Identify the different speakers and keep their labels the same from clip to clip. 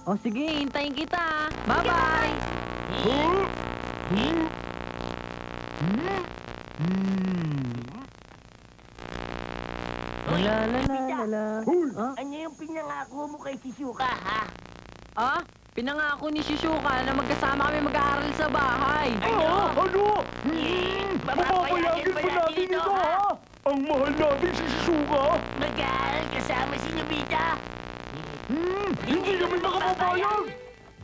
Speaker 1: O sige, hintayin kita. Bye-bye! La la la la la. Ah?
Speaker 2: Ano yung pinangako mo kay Shizuka, ha?
Speaker 1: Ah? Pinangako ni Shizuka na magkasama kami mag-aaral sa bahay.
Speaker 2: Ano?
Speaker 3: Papapayagan ba natin ito, ha? Ang mahal natin si Shizuka!
Speaker 2: Mag-aaral kasama si Nobita?
Speaker 3: Hindi naman nakapapayag!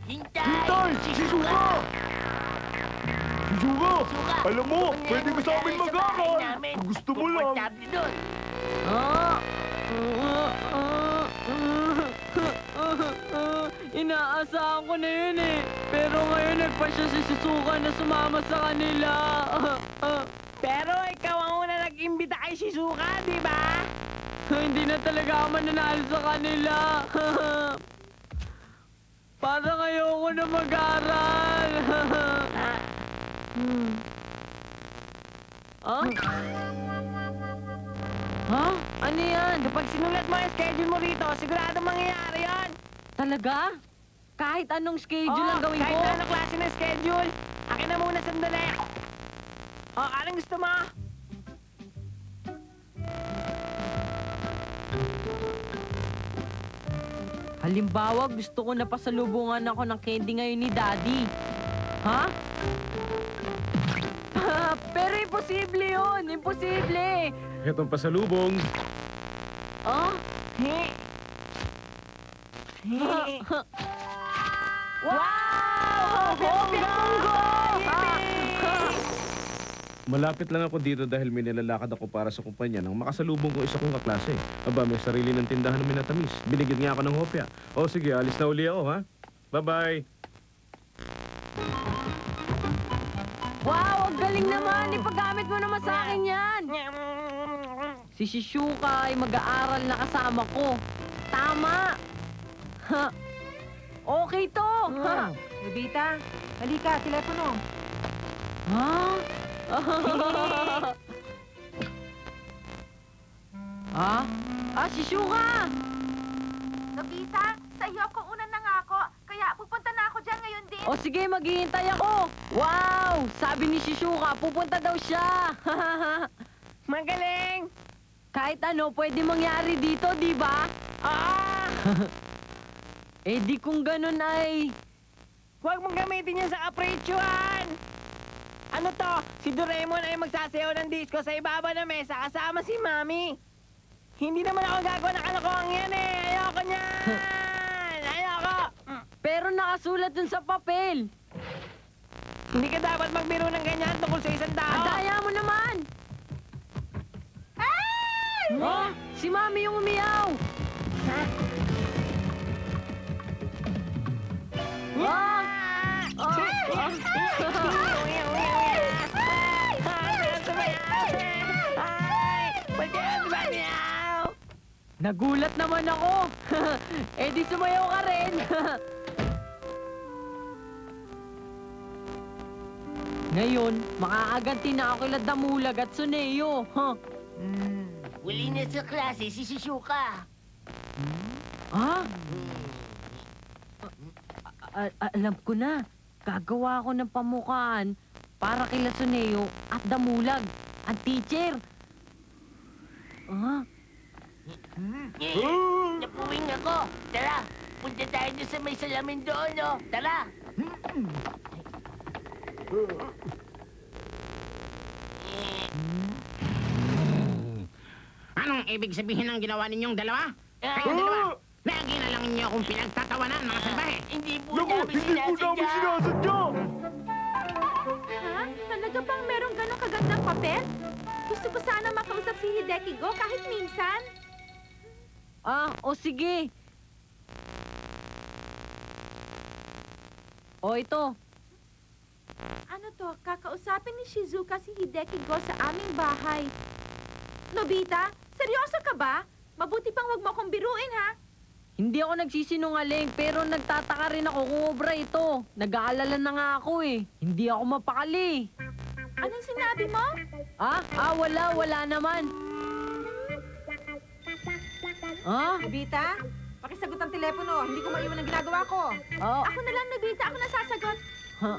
Speaker 3: Hintay! Shizuka! Shizuka! Alam mo, pwede ka sa amin mag-aaral! Kung gusto mo lang!
Speaker 2: Komportable doon.
Speaker 1: Ah? Inaasahan ko na yun eh. Pero ngayon nagpasya si Shizuka na sumama sa kanila.
Speaker 4: Pero ikaw ang una nag-imbita kay Shizuka, di ba?
Speaker 1: Hindi na talaga ako mananalo sa kanila. Parang ayoko na mag-aral. Ah? Ha? Ano yan?
Speaker 4: Kapag sinulat mo yung schedule mo rito, sigurado mangyayari yon.
Speaker 1: Talaga? Kahit anong schedule ang gawin
Speaker 4: kahit
Speaker 1: ko?
Speaker 4: na anong klase ng schedule. Akin na muna sandali. Anong gusto mo?
Speaker 1: Halimbawa, gusto ko na pasalubungan ako ng candy ngayon ni Daddy. Ha? Pero imposible yun! Imposible!
Speaker 3: Itong pasalubong.
Speaker 1: Ah?
Speaker 4: Wow!
Speaker 1: Hopya Munggo!
Speaker 3: Malapit lang ako dito dahil may nilalakad ako para sa kumpanya nang makasalubong ko isa kong kaklase. Aba, may sarili ng tindahan na minatamis. Binigyan niya ako ng hopya. O sige, alis na uli ako, ha? Bye-bye!
Speaker 1: Wow! Ang galing naman! Ipagamit mo naman sa akin yan! Si Shizuka ay mag-aaral na kasama ko. Tama! Ha? Okay to! Ha?
Speaker 5: Nobita, halika, telepono.
Speaker 1: Ha? Ha? Ah, Shizuka!
Speaker 6: Nobita, sa iyo ko una nangako, kaya pupunta na ako dyan ngayon din.
Speaker 1: O sige, maghihintay ako! Wow! Sabi ni Shizuka, pupunta daw siya!
Speaker 4: Magaling!
Speaker 1: Kahit ano, pwede mangyari dito, di ba? Eh di kung ganun ay...
Speaker 4: Huwag mong gamitin yan sa kapritsyohan! Ano to? Si Doraemon ay magsasayaw ng disco sa ibaba ng mesa kasama si Mami. Hindi naman ako gagawa ng kalokohan yan eh. Ayoko niyan! Ayoko!
Speaker 1: Pero nakasulat dun sa papel.
Speaker 4: Hindi ka dapat magbiro ng ganyan tungkol sa isang tao.
Speaker 1: Adaya mo naman! Oh, si Mami yung umiyaw! Nagulat naman ako! Eh di sumayaw ka rin! Ngayon, makakaganti na ako kila Damulag at Suneo. Huh?
Speaker 2: Huli na sa klase si Shizuka.
Speaker 1: Ha? Alam ko na. Gagawa ako ng pamukhaan para kila Suneo at Damulag, ang teacher.
Speaker 2: Napuwing ako. Tara, punta tayo doon sa may salamin doon, no? Tara!
Speaker 7: Anong ibig sabihin ng ginawa ninyong dalawa? Kayong dalawa, lagi na lang ninyo akong pinagtatawanan, mga salbahe.
Speaker 2: Hindi po
Speaker 3: Naku,
Speaker 2: namin
Speaker 3: hindi po namin
Speaker 2: sinasadya.
Speaker 3: sinasadya!
Speaker 6: Ha? Talaga bang merong ganong kagandang papel? Gusto ko sana makausap si Hideki Go kahit minsan.
Speaker 1: O sige. O ito.
Speaker 6: Ano to? Kakausapin ni Shizuka si Hideki Go sa aming bahay. Nobita, seryoso ka ba? Mabuti pang wag mo akong biruin, ha?
Speaker 1: Hindi ako nagsisinungaling pero nagtataka rin ako kung obra ito. Nag-aalala na nga ako eh. Hindi ako mapakali.
Speaker 6: Anong sinabi mo?
Speaker 1: Wala naman.
Speaker 5: Nobita, pakisagot ang telepono. Hindi ko maiwan ang ginagawa ko.
Speaker 1: Oh,
Speaker 6: Ako na lang, Nobita. Ako nasasagot.
Speaker 1: ha?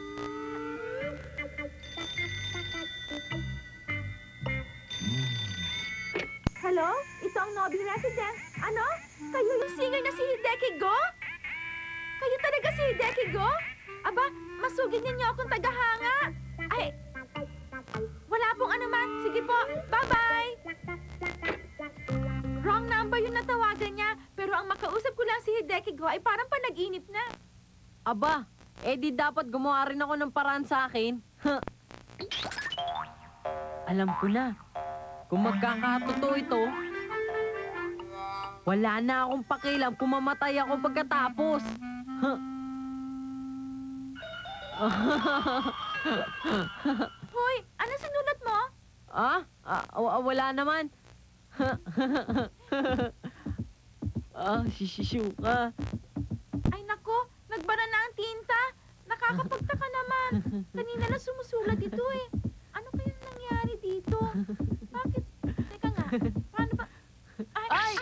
Speaker 6: Hello? Ito ang Noble Resident. Ano? Kayo yung singer na si Hideki Go? Kayo talaga si Hideki Go? Aba, masugid ninyo akong tagahanga. Ay, wala pong anuman. Sige po, bye-bye. Wrong number yung natawagan niya. Pero ang makausap ko lang si Hideki Go ay parang panag-inip na.
Speaker 1: Aba, eh di dapat gumawa rin ako ng paraan sa akin. Alam ko na. Kung magkakatotoo ito, wala na akong pakialam kung mamatay ako pagkatapos.
Speaker 6: Hoy, ano sinulat mo?
Speaker 1: Wala naman. Shishuka.
Speaker 6: Ay nako, nagbara na ang tinta. Nakakapagtaka naman. Kanina lang sumusulat ito eh. Ano kayang nangyari dito? Bakit? Teka nga, paano ba? Ay!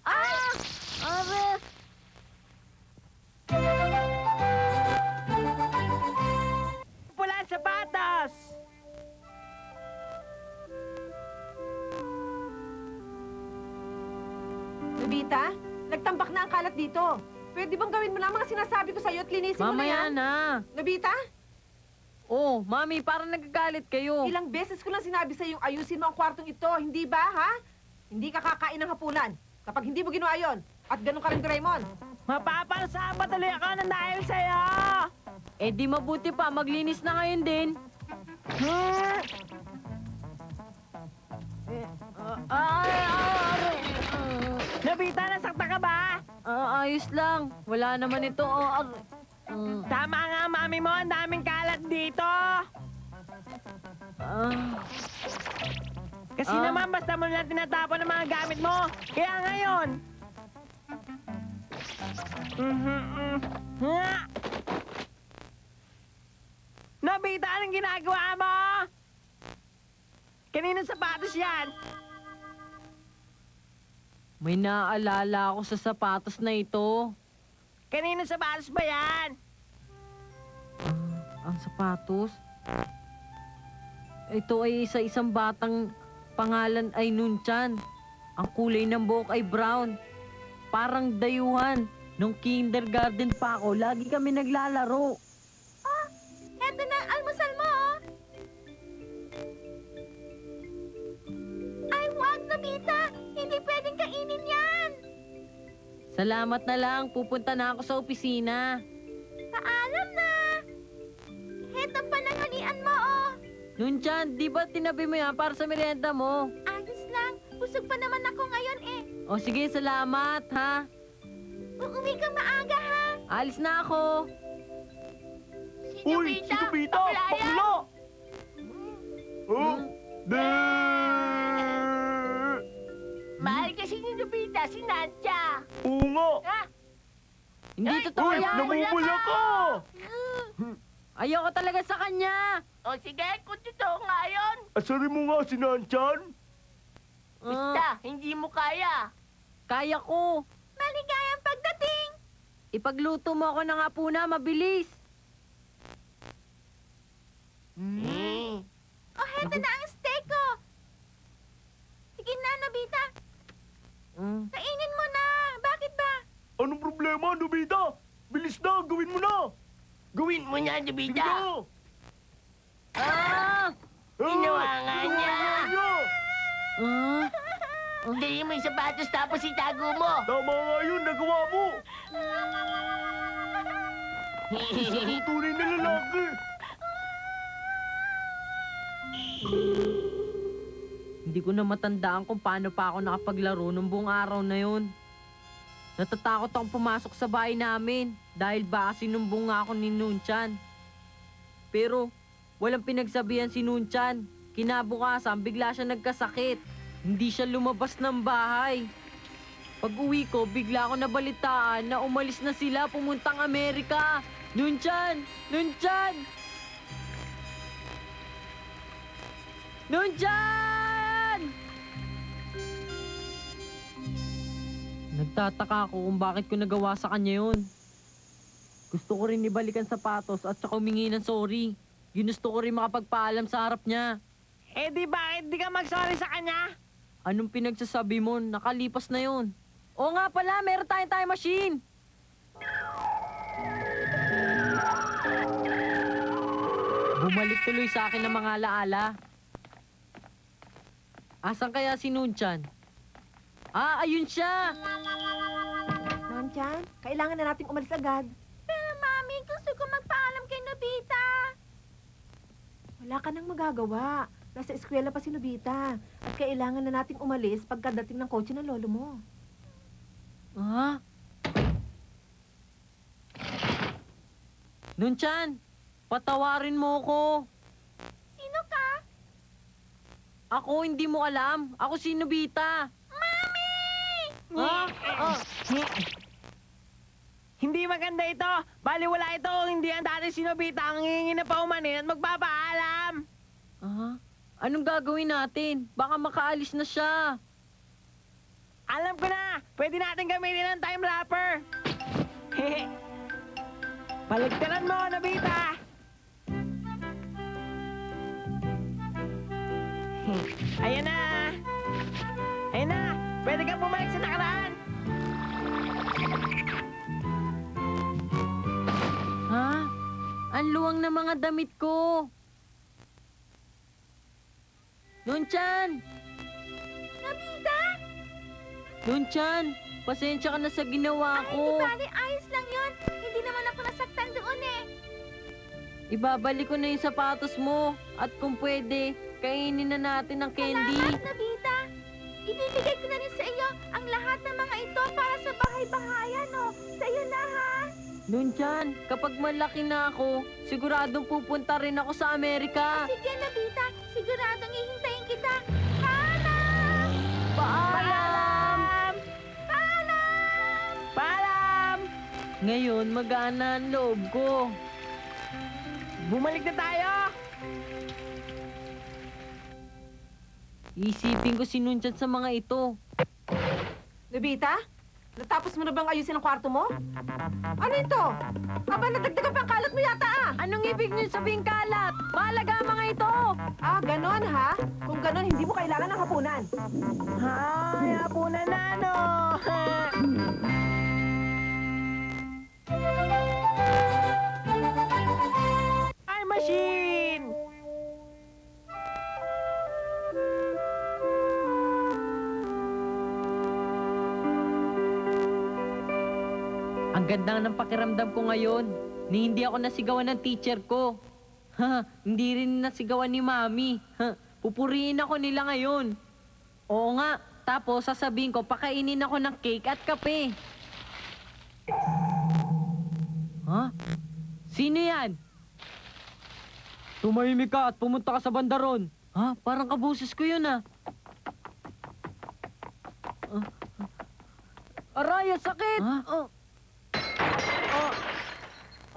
Speaker 1: Ares!
Speaker 4: Pula ang sapatos!
Speaker 5: Nobita, nagtambak na ang kalat dito. Pwede bang gawin mo na ang mga sinasabi ko sa'yo at linisin mo na
Speaker 1: Mamaya
Speaker 5: yan?
Speaker 1: na.
Speaker 5: Nobita,
Speaker 1: Oh, mami, parang nagagalit kayo.
Speaker 5: ilang beses ko lang sinabi sa'yo ayusin mo ang kwartong ito, hindi ba, ha? Hindi ka kakain ng hapunan kapag hindi mo ginawa yon. At ganun ka rin, Doraemon.
Speaker 4: Mapapansama tuloy ako ng dahil sa'yo!
Speaker 1: Eh di mabuti pa, maglinis na ngayon din.
Speaker 4: Hmm? Nobita, nasakta ka ba?
Speaker 1: Ayos lang. Wala naman ito.
Speaker 4: Tama nga, mami mo. Ang daming kalat dito. Kasi
Speaker 1: Ah.
Speaker 4: naman, basta mo lang tinatapon ang mga gamit mo. Kaya ngayon... Nga! Nobita, anong ginagawa mo? Kaninong sapatos yan?
Speaker 1: May naaalala ako sa sapatos na ito.
Speaker 4: Kaninong sapatos ba yan?
Speaker 1: Ang sapatos? Ito ay isa-isang batang pangalan ay Nunchan. Ang kulay ng buhok ay brown. Parang dayuhan. Nung kindergarten pa ako, lagi kami naglalaro.
Speaker 6: Eto na ang almusal mo, oh. Ay, wag, Nobita. Hindi pwedeng kainin yan.
Speaker 1: Salamat na lang, pupunta na ako sa opisina.
Speaker 6: Paalam na. Eto pa ng hanian mo, oh.
Speaker 1: Nunchan, di ba tinabi mo yan para sa merienda mo?
Speaker 6: Ayos lang. Busog pa naman ako ngayon, eh.
Speaker 1: O sige, salamat ha.
Speaker 6: Uuwi kang maaga, ha?
Speaker 1: Alis na ako.
Speaker 2: Si Nobita! Paplayan!
Speaker 3: Oh!
Speaker 2: Mahal kasi ni Nobita si Nantya.
Speaker 3: Oo nga!
Speaker 2: Ha?
Speaker 1: Hindi
Speaker 2: Ay,
Speaker 1: totoo
Speaker 2: uy,
Speaker 1: yan.
Speaker 3: namumula ka!
Speaker 1: Ayoko talaga sa kanya.
Speaker 2: O sige, kung totoo nga yun.
Speaker 3: Asarin mo nga si Nanchan!
Speaker 2: Basta, hindi mo kaya.
Speaker 1: Kaya ko.
Speaker 6: Maligayang pagdating.
Speaker 1: Ipagluto mo ako ng hapuna, mabilis.
Speaker 6: Oh, heto na ang steak ko. Sige na, Nobita. Kainin mo na. Bakit ba?
Speaker 3: Anong problema, Nobita? Bilis na, gawin mo na!
Speaker 2: Gawin mo niya,
Speaker 3: Sige
Speaker 2: Nobita.
Speaker 3: na!
Speaker 2: Ginawa nga niya.
Speaker 1: Ah,
Speaker 2: Dali mo yung sapatos tapos itago mo.
Speaker 3: Tama nga yun, nagawa mo! Isang tunay na lalaki!
Speaker 1: hindi ko na matandaan kung paano pa ako nakapaglaro nung buong araw na yun. Natatakot akong pumasok sa bahay namin dahil baka sinumbong nga ako ni Nunchan. Pero walang pinagsabihan si Nunchan. Kinabukasan, bigla siya nagkasakit. Hindi siya lumabas ng bahay. Pag uwi ko, bigla ako nabalitaan na umalis na sila pumuntang Amerika. Nunchan! Nunchan! Nunchan! Nagtataka ako kung bakit ko nagawa sa kanya yun. Gusto ko rin ibalik ang sapatos at saka humingi ng sorry. Ginusto ko rin makapagpaalam sa harap niya.
Speaker 4: Eh di bakit di ka mag-sorry sa kanya?
Speaker 1: Anong pinagsasabi mo? Nakalipas na yun. Oo nga pala, meron tayong time machine. Bumalik tuloy sa akin ang mga alaala. Asan kaya si Nunchan? Ah, ayun siya!
Speaker 5: Nonchan, kailangan na nating umalis agad.
Speaker 6: Pero Mami, gusto ko magpaalam kay Nobita.
Speaker 5: Wala ka nang magagawa. Nasa eskwela pa si Nobita. At kailangan na nating umalis pagkadating ng kotse ng lolo mo.
Speaker 1: Ah? Nunchan, patawarin mo ko.
Speaker 6: Sino ka?
Speaker 1: Ako hindi mo alam. Ako si Nobita. Ah? Ah?
Speaker 4: Hindi maganda ito. Baliwala ito kung hindi ang dati si Nobita ang hihingi na paumanin at magpapaalam.
Speaker 1: Ah? Anong gagawin natin? Baka makaalis na siya.
Speaker 4: Alam ko na! Pwede natin gamitin ang time wrapper. Baligtaran mo, Nobita! Ayan na! Ayan na! Pwede kang bumalik sa nakaraan!
Speaker 1: Ha? Ang luwang na mga damit ko. Nunchan!
Speaker 6: Nobita?
Speaker 1: Nunchan! Pasensya ka na sa ginawa
Speaker 6: Ay,
Speaker 1: ko.
Speaker 6: di bali, ayos lang yun. Hindi naman ako nasaktan doon eh.
Speaker 1: Ibabalik ko na yung sapatos mo. At kung pwede, kainin na natin ang candy.
Speaker 6: Salamat, Nobita. Ibibigay ko na rin sa iyo ang lahat ng mga ito para sa bahay-bahayan, no? Sa iyo na, ha?
Speaker 1: Nunchan, kapag malaki na ako, siguradong pupunta rin ako sa Amerika.
Speaker 6: Sige, Nobita. Siguradong ihintayin kita. Paalam!
Speaker 1: Paalam!
Speaker 6: Paalam!
Speaker 4: Paalam!
Speaker 1: Ngayon, magaan na ang loob ko.
Speaker 4: Bumalik na tayo!
Speaker 1: Isipin ko si Nunchan sa mga ito.
Speaker 5: Nobita? Natapos mo na bang ayusin ang kwarto mo? Ano ito? Aba, nadagdagan pa ang kalat mo yata ah!
Speaker 1: Anong ibig niyo sabihin kalat? Mahalaga ang mga ito!
Speaker 5: Ah, ganon ha? Kung ganon, hindi mo kailangan ng hapunan.
Speaker 4: Ay, hapunan na, no? Time machine!
Speaker 1: Ang ganda ng pakiramdam ko ngayon, ni hindi ako nasigawan ng teacher ko. Ha, hindi rin nasigawan ni Mami. Ha, pupuriin ako nila ngayon. Oo nga, tapos sasabihin ko, pakainin ako ng cake at kape. Ha? Sino yan? Tumahimik ka at pumunta ka sa bandaron. Ha? Parang kabusis ko yun ah. Aray, ang sakit! Ha?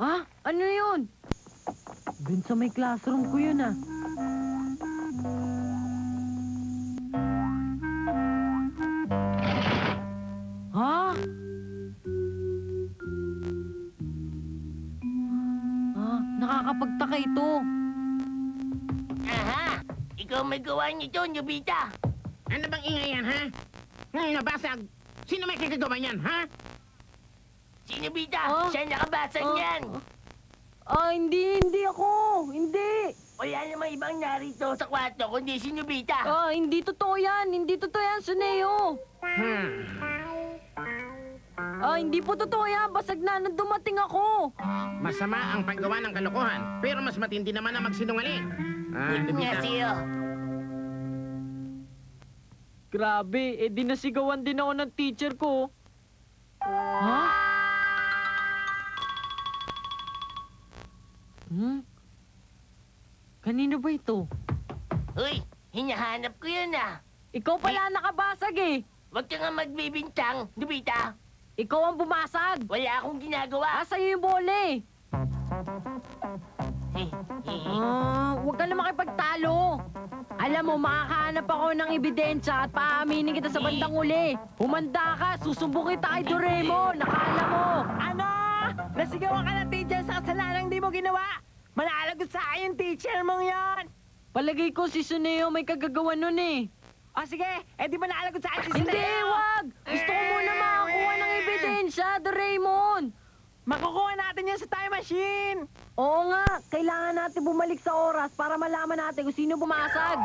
Speaker 1: Ah, ano yun? Dun sa may classroom ko yun ah. Ha? Nakakapagtaka ito.
Speaker 2: Aha! Ikaw may gawa nito, Nobita.
Speaker 7: Ano bang ingay yan, ha? Nabasag. Sino may kagagawa niyan, ha?
Speaker 2: Si Nobita,
Speaker 1: Oh.
Speaker 2: siya nakabasag niyan.
Speaker 1: Hindi ako. Hindi.
Speaker 2: Wala namang ibang narito sa kwarto kundi si Nobita.
Speaker 1: Hindi totoo yan. Hindi totoo yan, Suneo. Hindi po totoo yan. Basag na nang dumating ako.
Speaker 7: Masama ang paggawa ng kalokohan, pero mas matindi naman ang magsinungaling. Ah,
Speaker 2: Nga
Speaker 7: Nobita.
Speaker 2: siyo.
Speaker 1: Grabe, di nasigawan din ako ng teacher ko. Ha? Kanino ba ito?
Speaker 2: Uy, hinahanap ko yun ah.
Speaker 1: Ikaw pala nakabasag eh.
Speaker 2: Huwag ka nga magbibintang, Nobita.
Speaker 1: Ikaw ang bumasag.
Speaker 2: Wala akong ginagawa.
Speaker 1: Sa'yo yung bole. Huwag ka na makipagtalo. Alam mo, makakahanap ako ng ebidensya at paaminin kita sa bandang uli. Humanda ka, susumbong kita kay Doraemon. Nakala mo.
Speaker 4: Ano? Nasigawan ka ng teacher sa kasalanang di mo ginawa? Malalagot sa akin yung teacher mong yon.
Speaker 1: Palagay ko si Suneo may kagagawa nun eh.
Speaker 4: O sige, di ba nalagot sa akin si
Speaker 1: Hindi,
Speaker 4: Suneo?
Speaker 1: wag! Gusto ko muna makakuha ng ebidensya, Doraemon.
Speaker 4: Makukuha natin yan sa time machine.
Speaker 1: Oo nga, kailangan natin bumalik sa oras para malaman natin kung sino bumasag.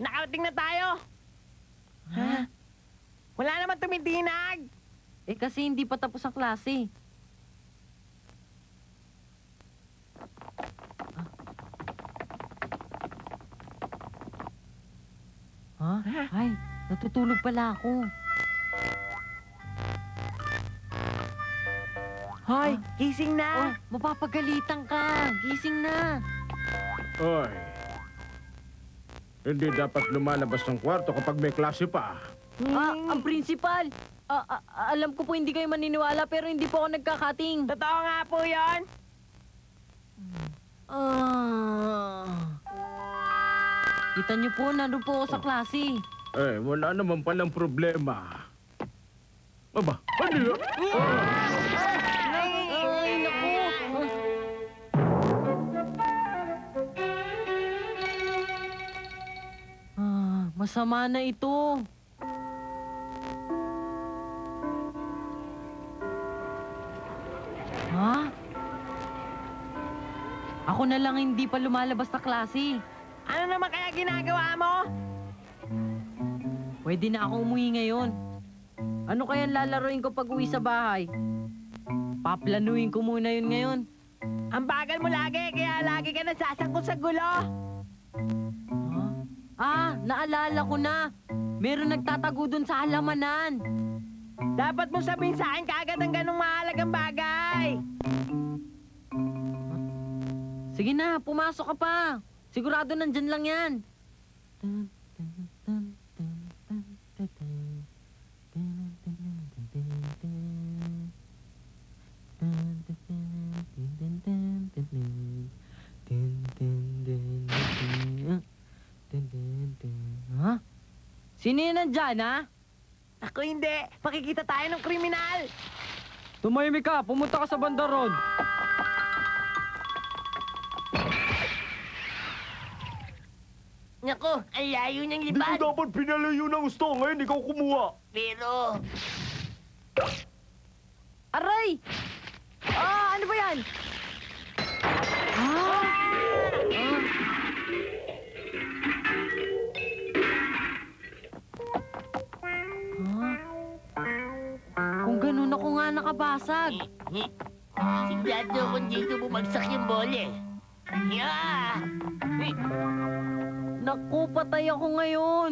Speaker 4: Nakarating na tayo. Ha? Wala naman tumitinag.
Speaker 1: Eh kasi hindi pa tapos ang klase. Ha? Ay, natutulog pala ako.
Speaker 4: Hoy, gising
Speaker 1: Oh,
Speaker 4: na.
Speaker 1: mapapagalitan ka. Gising na.
Speaker 3: Oy. Hindi dapat lumalabas ng kwarto kapag may klase pa.
Speaker 1: Ang principal. Alam ko po hindi kayo maniniwala pero hindi po ako nagkakating.
Speaker 4: Totoo nga po yon.
Speaker 1: Kita niyo po, nandun po ako sa klase.
Speaker 3: Eh, wala naman palang problema. Aba, ano yun?
Speaker 1: Ay, naku. Masama na ito. Ha? Ako na lang hindi pa lumalabas sa klase.
Speaker 4: Ano naman kaya ginagawa mo?
Speaker 1: Pwede na ako umuwi ngayon. Ano kaya lalaroin ko pag uwi sa bahay? Paplanuin ko muna yun ngayon.
Speaker 4: Ang bagal mo lagi, kaya lagi ka nasasangkot sa gulo.
Speaker 1: Naalala ko na. Meron nagtatago dun sa halamanan.
Speaker 4: Dapat mo sabihin sa akin kaagad ang ganong mahalagang bagay.
Speaker 1: Sige na, pumasok ka pa. Sigurado nandyan lang yan. Ha? Sino yun nandyan, ha?
Speaker 4: Ako hindi. Makikita tayo ng kriminal.
Speaker 1: Tumahimik ka, pumunta ka sa banda road.
Speaker 2: Nako, ang layo ng lipad.
Speaker 3: dapat pinalayo ng gusto. Ngayon, ikaw kumuha.
Speaker 2: Pero,
Speaker 1: Aray! Ano ba yan? Ah! Kung ganun ako nga nakabasag.
Speaker 2: sigurado kung dito bumagsak yung bole. Yeah!
Speaker 1: Naku, patay ako ngayon.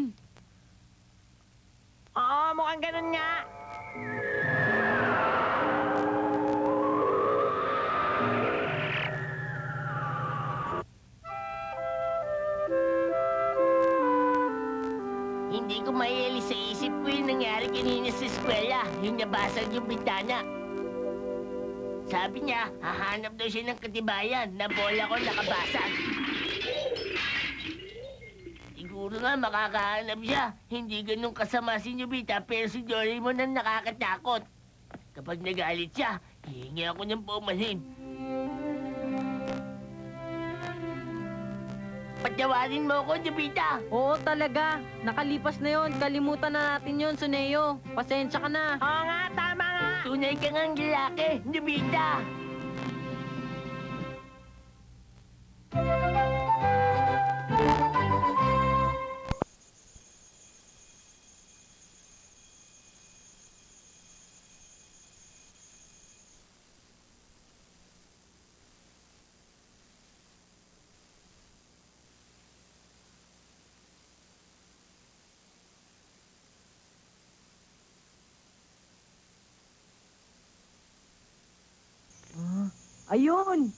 Speaker 4: Oo, mukhang ganun nga.
Speaker 2: Hindi ko maialis sa isip ko yung nangyari kanina sa eskwela. Yung nabasag yung bintana. Sabi niya, hahanap daw siya ng katibayan na bola ko nakabasag. Siguro nga makakahanap siya. Hindi ganun kasama si Nobita pero si Doraemon ang nakakatakot. Kapag nagalit siya, hihingi ako ng paumanhin. Patawarin mo ako, Nobita.
Speaker 1: Oo talaga. Nakalipas na yon. Kalimutan na natin yon, Suneo. Pasensya ka na.
Speaker 4: Oo nga, tama nga.
Speaker 2: Tunay ka ngang lalaki, Nobita.
Speaker 1: Ayun!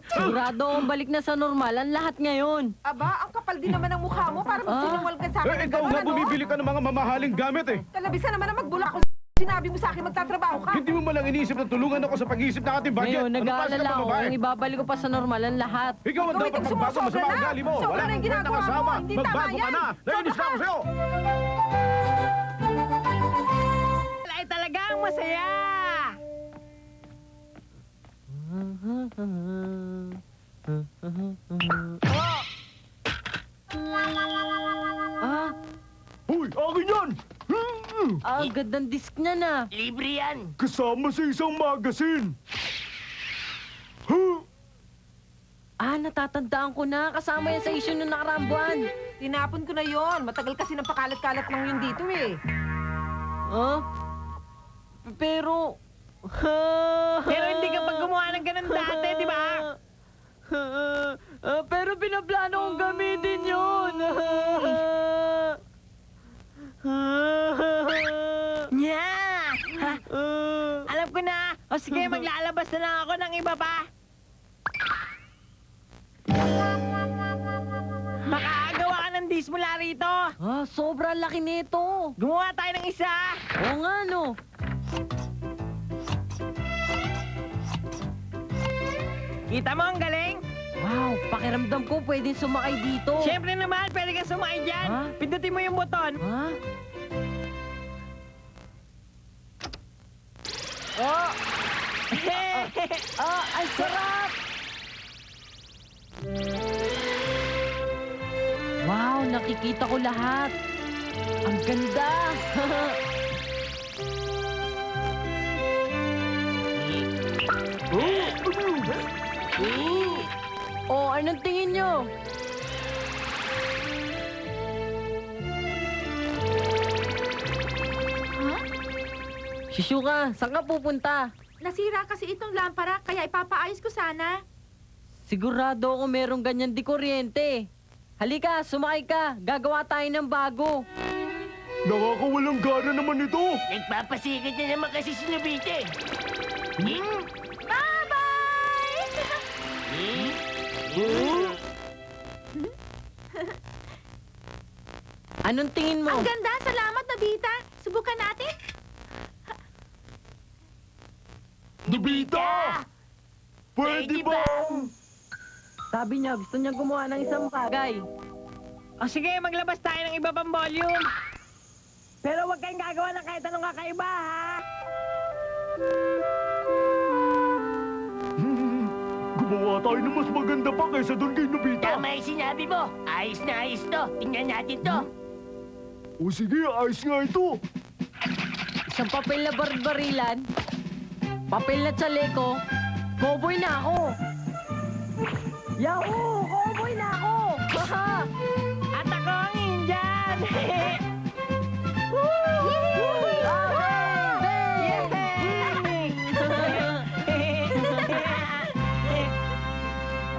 Speaker 1: Sigurado akong balik na sa normal ang lahat ngayon.
Speaker 5: Aba, ang kapal din naman ng mukha mo para magsinungal ka sa akin ng
Speaker 3: Ikaw
Speaker 5: gano'n,
Speaker 3: nga
Speaker 5: ano?
Speaker 3: bumibili ka ng mga mamahaling gamit eh.
Speaker 5: Kalabisa naman ang magbulak kung sinabi mo sa akin magtatrabaho ka.
Speaker 3: Hindi mo malang inisip na tulungan ako sa pag-iisip ng ating budget.
Speaker 1: Ngayon,
Speaker 3: Ano pa
Speaker 1: nag-aalala
Speaker 3: sila
Speaker 1: ako
Speaker 3: babae?
Speaker 1: kung ibabalik ko pa sa normal ang lahat.
Speaker 3: Ikaw ang
Speaker 5: Ikaw
Speaker 3: dapat
Speaker 5: itong
Speaker 3: magbago
Speaker 5: sumusobra
Speaker 3: masama
Speaker 5: na.
Speaker 3: ugali mo.
Speaker 5: Sobra
Speaker 3: Wala
Speaker 5: na yung
Speaker 3: kang kwenta
Speaker 5: ginagawa mo.
Speaker 3: kasama.
Speaker 5: Hindi tama
Speaker 3: Magbago ka
Speaker 5: yan.
Speaker 3: na. Nainis na ako sa'yo.
Speaker 4: Ay talagang masaya!
Speaker 1: Ah,
Speaker 3: Uy, akin yan!
Speaker 1: agad ng disk niya na.
Speaker 2: Libre yan.
Speaker 3: Kasama sa isang magasin.
Speaker 1: Ah, natatandaan ko na. Kasama yan sa issue nung nakaraang buwan.
Speaker 5: Tinapon ko na yon. Matagal kasi nang pakalat-kalat lang yun dito eh.
Speaker 1: Ah? Pero...
Speaker 4: Pero hindi ka pa gumawa ng ganun dati, di ba?
Speaker 1: Pero pinaplano kong gamitin yun.
Speaker 4: Nya! Ha? Alam ko na. O sige, maglalabas na lang ako ng iba pa. Makakagawa ka ng dis mula rito.
Speaker 1: Ah, sobrang laki nito.
Speaker 4: Gumawa tayo ng isa.
Speaker 1: Oo nga, no.
Speaker 4: Kita mo ang galing?
Speaker 1: Wow, pakiramdam ko pwedeng sumakay dito.
Speaker 4: Siyempre naman, pwede kang sumakay dyan.
Speaker 1: Ha?
Speaker 4: Pindutin mo yung buton.
Speaker 1: Ha?
Speaker 4: Oh!
Speaker 1: Ah, ay sarap! Wow, nakikita ko lahat. Ang ganda! Oh, anong tingin nyo? Shishuka, saan ka pupunta?
Speaker 6: Nasira kasi itong lampara, kaya ipapaayos ko sana.
Speaker 1: Sigurado ako merong ganyan di kuryente. Halika, sumakay ka. Gagawa tayo ng bago.
Speaker 3: Nakakawalang gana naman ito.
Speaker 2: Nagpapasikat na naman kasi si Nobite.
Speaker 1: Anong tingin mo?
Speaker 6: Ang ganda, salamat Nobita. Subukan natin.
Speaker 3: Nobita! Pwede ba?
Speaker 1: Sabi niya, gusto niya gumawa ng isang bagay.
Speaker 4: O sige, maglabas tayo ng iba pang volume. Pero huwag kayong gagawa ng kahit anong kakaiba, ha?
Speaker 3: Gumawa tayo ng mas maganda pa kaysa doon kay Nobita.
Speaker 2: Tama yung sinabi mo. Ayos na ayos to. Tingnan natin to.
Speaker 3: O sige, ayos nga ito.
Speaker 1: Isang papel na barbarilan, papel na tsaleko, cowboy na ako. Yahoo! Cowboy na ako! Haha!
Speaker 4: At ako ang Indian!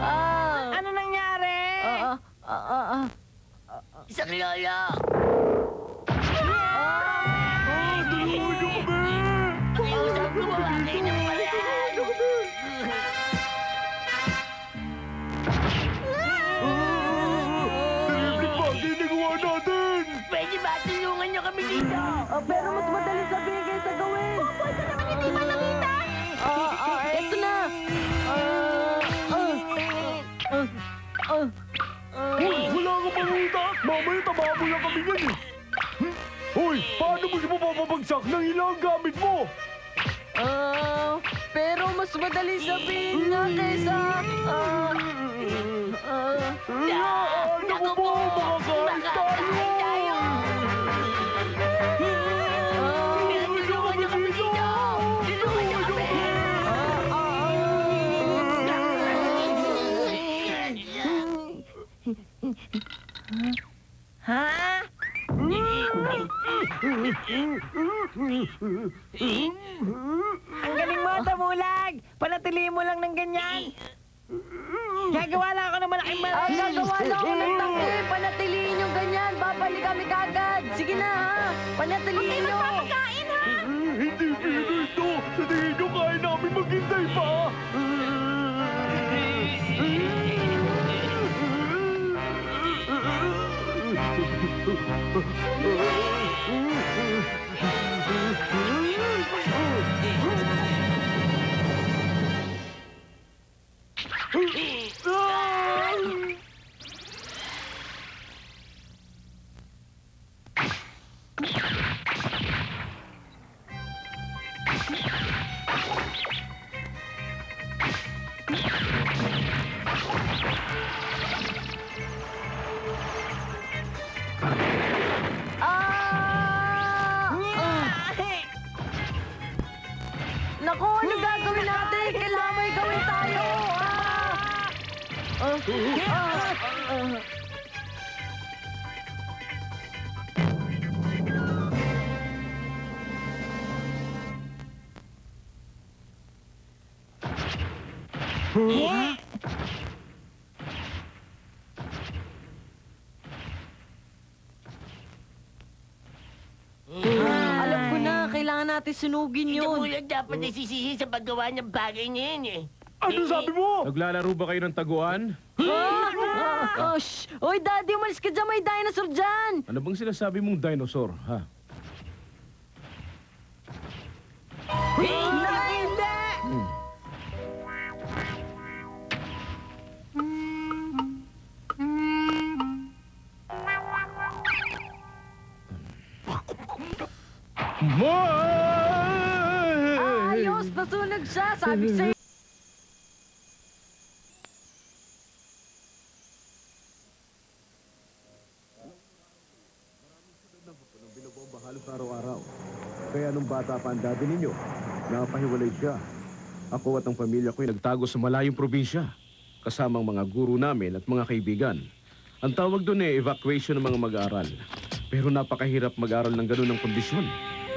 Speaker 1: Ah!
Speaker 4: Ano nangyari?
Speaker 2: Isang lolo. Pakiusap gumawa kayo ng paraan.
Speaker 3: Terrific ba? Ginagawa natin!
Speaker 2: Pwede ba tulungan niyo kami dito?
Speaker 1: Pero mas madali sabihin kaysa gawin.
Speaker 6: Cowboy ka naman, hindi ba Nobita?
Speaker 1: Eto na.
Speaker 3: Hoy, wala ka pang utak! Mamaya tama mo lang kami yan eh! Hoy, paano mo siya mapapabagsak ng ilang gamit mo?
Speaker 1: Pero mas madali sabihin nga kaysa...
Speaker 3: Naku po, makakain tayo!
Speaker 2: Tulungan niyo kami dito! Tulungan niyo kami!
Speaker 4: Ha? Ang galing mo, Tamulag! Panatiliin mo lang ng ganyan. Gagawa lang ako ng malaking malaking.
Speaker 1: Gagawa na ako ng tangke. Panatiliin yung ganyan. Babalik kami kagad. Sige na ha. Panatiliin nyo.
Speaker 6: Magpapakain ha!
Speaker 3: Hindi pwede ito! Sa tingin nyo kaya namin maghintay pa?
Speaker 1: Naku, ano gagawin natin? Kailangan may gawin tayo! Alam ko na, kailangan natin sunugin
Speaker 2: Hindi mo
Speaker 1: yun.
Speaker 2: lang dapat nasisisi sa paggawa ng bagay na yun eh.
Speaker 3: Ano sabi mo? Naglalaro ba kayo ng taguan?
Speaker 1: Shh! Oy, Daddy, umalis ka dyan. May dinosaur dyan!
Speaker 3: Ano bang sinasabi mong dinosaur, ha?
Speaker 4: Hindi!
Speaker 1: Ayos! Nasunog siya! Sabi sa'yo!
Speaker 3: Binobomba halos araw-araw. Kaya nung bata pa ang daddy ninyo, napahiwalay siya. Ako at ang pamilya ko'y nagtago sa malayong probinsya, kasamang mga guro namin at mga kaibigan. Ang tawag doon evacuation ng mga mag-aaral. Pero napakahirap mag-aral ng ganun ng kondisyon.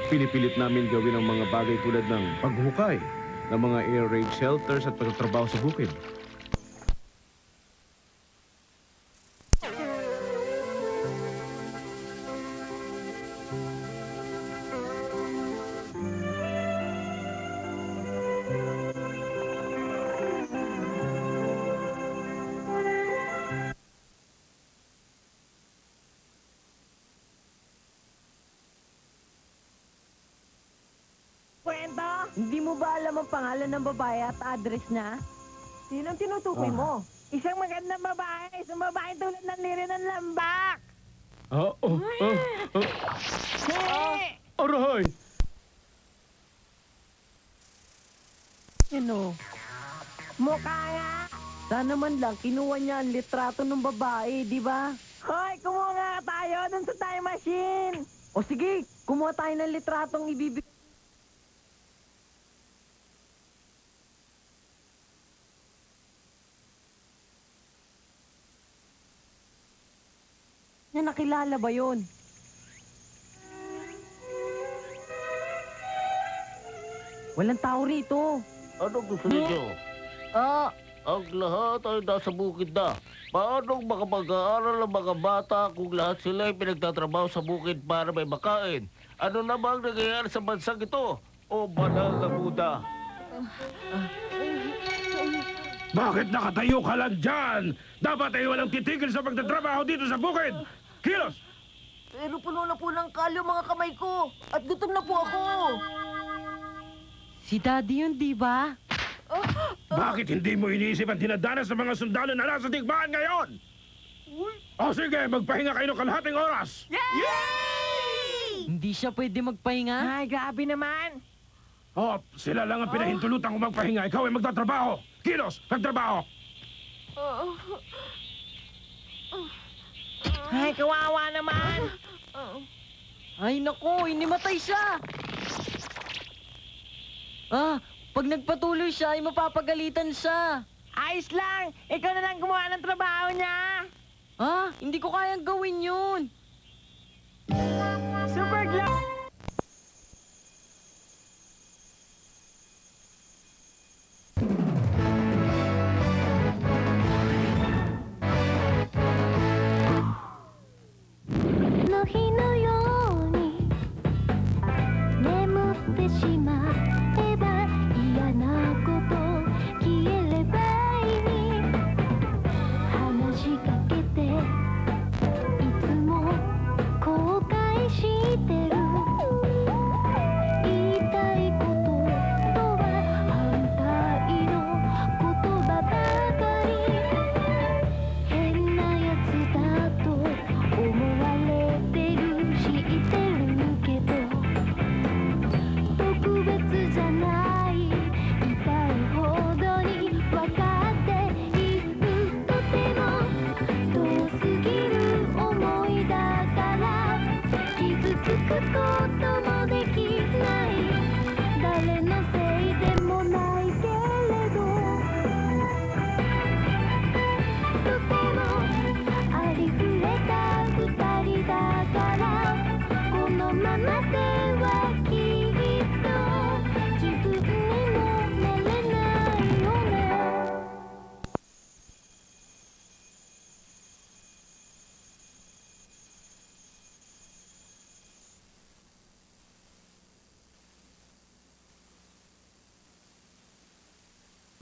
Speaker 3: Pinipilit namin gawin ang mga bagay tulad ng paghukay, ng mga air raid shelters at pagtatrabaho sa bukid.
Speaker 4: Kwento?
Speaker 1: Hindi mo ba alam ang pangalan ng babae at address niya?
Speaker 5: Sinong tinutukoy mo?
Speaker 4: Isang magandang babae, isang babae tulad ng liri ng lambak.
Speaker 3: Aray!
Speaker 1: Ano?
Speaker 4: Mukha nga.
Speaker 1: Sana man lang kinuha niya ang litrato ng babae, di ba?
Speaker 4: Hoy, kumuha nga tayo dun sa time machine.
Speaker 1: O sige, kumuha tayo ng litratong ibibigay. Na nakilala ba yun? Walang tao rito.
Speaker 2: Ano gusto ninyo? Ang lahat ay nasa bukid na. Paano makapag-aaral ang mga bata kung lahat sila ay pinagtatrabaho sa bukid para may makain? Ano namang nangyayari sa bansang ito? O banal na Buddha?
Speaker 3: Bakit nakatayo ka lang dyan? Dapat ay walang titigil sa pagtatrabaho dito sa bukid! Kilos!
Speaker 6: Pero puno na po ng kalyo mga kamay ko. At gutom na po ako.
Speaker 1: Si Daddy yun, di ba?
Speaker 3: Bakit hindi mo iniisip ang dinadanas ng mga sundalo na nasa digmaan ngayon? O sige, magpahinga kayo ng kalahating oras!
Speaker 1: Hindi siya pwede magpahinga.
Speaker 4: Ay, grabe naman.
Speaker 3: O, sila lang ang pinahintulutan kong magpahinga. Ikaw ay magtatrabaho! Kilos, magtrabaho!
Speaker 4: Ay, kawawa naman.
Speaker 1: Ay, nako, inimatay siya. Pag nagpatuloy siya, ay mapapagalitan siya.
Speaker 4: Ayos lang. Ikaw na lang gumawa ng trabaho niya.
Speaker 1: Hindi ko kayang gawin yun.
Speaker 4: Super glove.